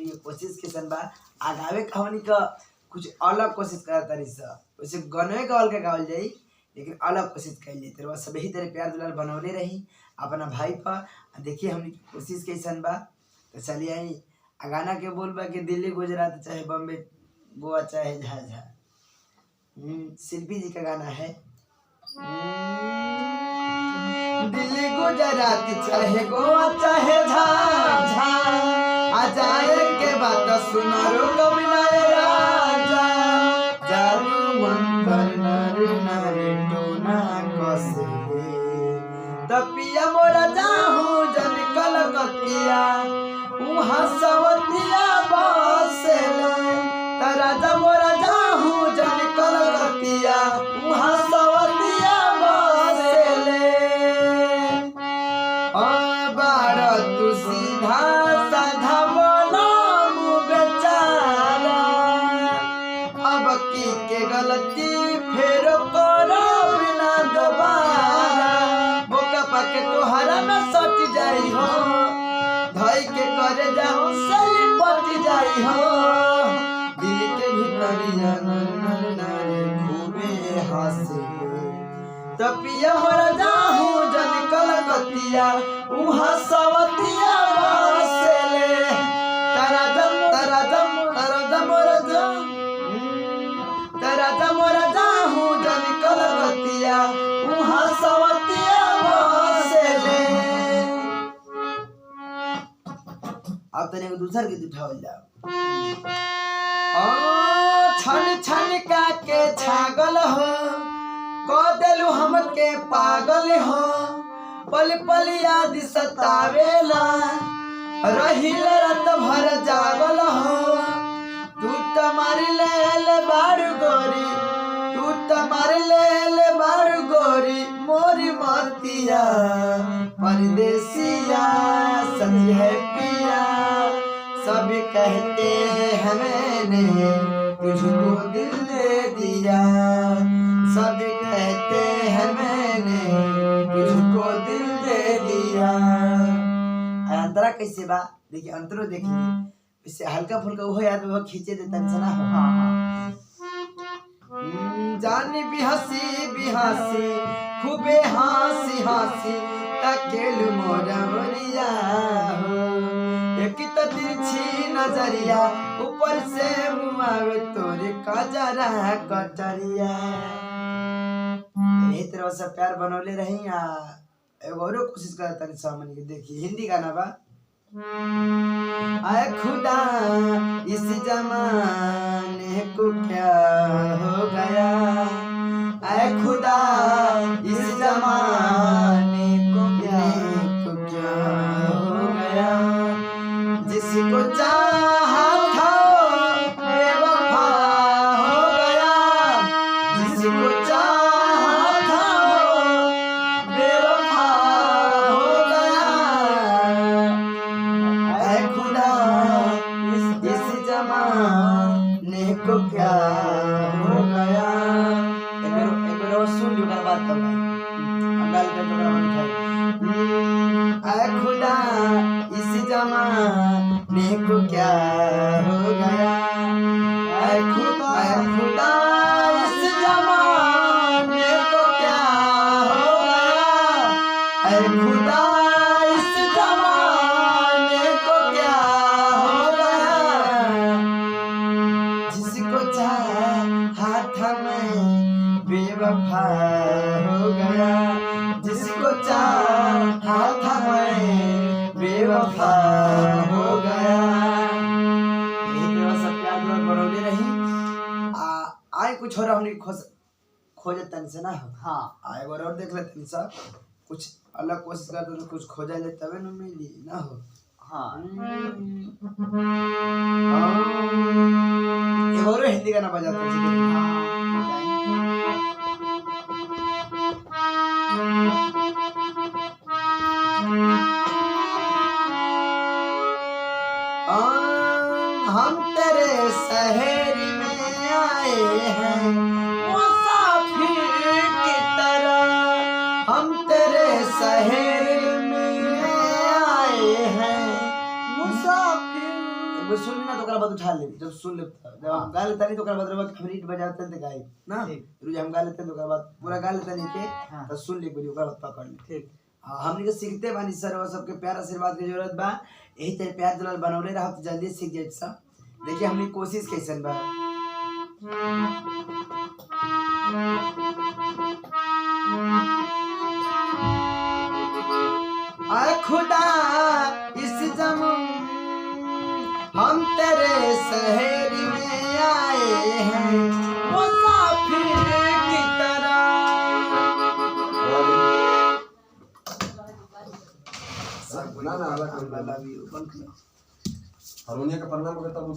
हमनी के कोशिश कैसन बा आगावे कहानी का कुछ अलग कोशिश करत तारी स वैसे गनवे का अलग गावल जाई लेकिन अलग कोशिश कइल जाई तेरे सब ही तेरे प्यार दुलार बनौले रही अपना भाई पर। देखिए हमनी की कोशिश कैसन बा तो चलिए आई गाना के बोल बा कि दिल्ली गुजरात चाहे बॉम्बे गोवा चाहे झाझा। शिल्पी जी का गाना है। दिल्ली गुजरात चाहे गोवा चाहे झाझा आ जाए के बात सुना रो कभी नारे राजा जादू मंतर नरे नरे टोना कसे तपिया मोरा जाहू जन कलकतिया उहाँ सवतिया बसेले तराजा मोरा जाहू जन कलकतिया उहाँ सवतिया बसेले बार तू सीधा साधा बनाऊ बेचारा अब की के गलती फेर करो बिना दोबारा बोका पाके तोहरा में सट जाई हो धई के करे जाओ सली पट जाई हो दिल के भीतरिया नर नर खूबे हंसे तपिया हो जाहू जन कलकतिया उहाँ सवतिया बसेले तराजम मोरा जाहू जन कलकतिया उहाँ सवतिया बसेले। अब तने को दूसर गीत उठावल जाओ। छन छन का के छागल हो को देलू हमके पागल हो पल पल याद सतावेला रहिल रात भर जागल हो तू तमारी लेल बारू गोरी तू तमारी लेल बारू गोरी मोरी मतिया परदेसिया सच है पिया सब कहते हैं मैंने तुझको दिल दे दिया सब कहते हैं मैंने तुझको दिल दे दिया। अंतरा कैसे बा देखिए अंतरो देखिए इससे हल्का फुल्का वो याद वो खींचे देता ना हो। जानी भी हंसी खूबे हंसी हंसी तकेलु मोरा मोरिया हो एक तो तिरछी नजरिया ऊपर से मुआवे तोरे कजरा कटरिया यही तरह से प्यार बनौले रही एगो औरो कोशिश करता नहीं सामने के देखिए हिंदी गाना बा। आए खुदा इस जमाने को क्या हो गया आए खुदा इस जमाने को क्या हो गया जिसको चाहा था बेवफा हो गया जिसको चाहा था बेवफा हो गया ऐ खुदा इस जमाने को क्या हो गया। एक बार सुन लो ना बात तो अंगाल पे तो ऐ खुदा इस जमाने को क्या हो गया ऐ खुदा इस जमाने को क्या हो गया ऐ खुदा इस जमाने को क्या हो गया जिसको चाहा था मैं बेवफा हो गया जिसको चाहा था मैं बेवफा हो गया। आए कुछ और हमने खोजे तन से ना हाँ आए बार और देख लेते सा कुछ अलग कोशिश करते तो कुछ खोजा ले तबे न मिली ना हो। हाँ एक और हिंदी गाना बजाते हैं हम तेरे शहर में आए हैं मुसाफिर की तरह हम तेरे शहर में आए हैं मुसाफिर वो सुन लेना तो ओकरा बाद उठा ले, जब सुन ले जब हम गा लेता नहीं तो ओकरा बाद रवा हम रीड बजाते हैं तो गाई ना, रोज हम गा लेते हैं तो ओकरा बाद पूरा गा लेता नहीं के तो सुन ले कोई ओकरा बाद पकड़ ले। ठीक हाँ हमनी के सीखते बानी सर, वो सबके प्यार आशीर्वाद की जरूरत बा, यही तरह प्यार दुलार बनौले रहो तो जल्दी सीख जाए सब। देखिए हमनी कोशिश कैसन बा। आए खुदा इस जमीन हम तेरे शहर में आए हैं मुसाफिर की तरह। हारमोनिया का प्रणाम करता हूँ।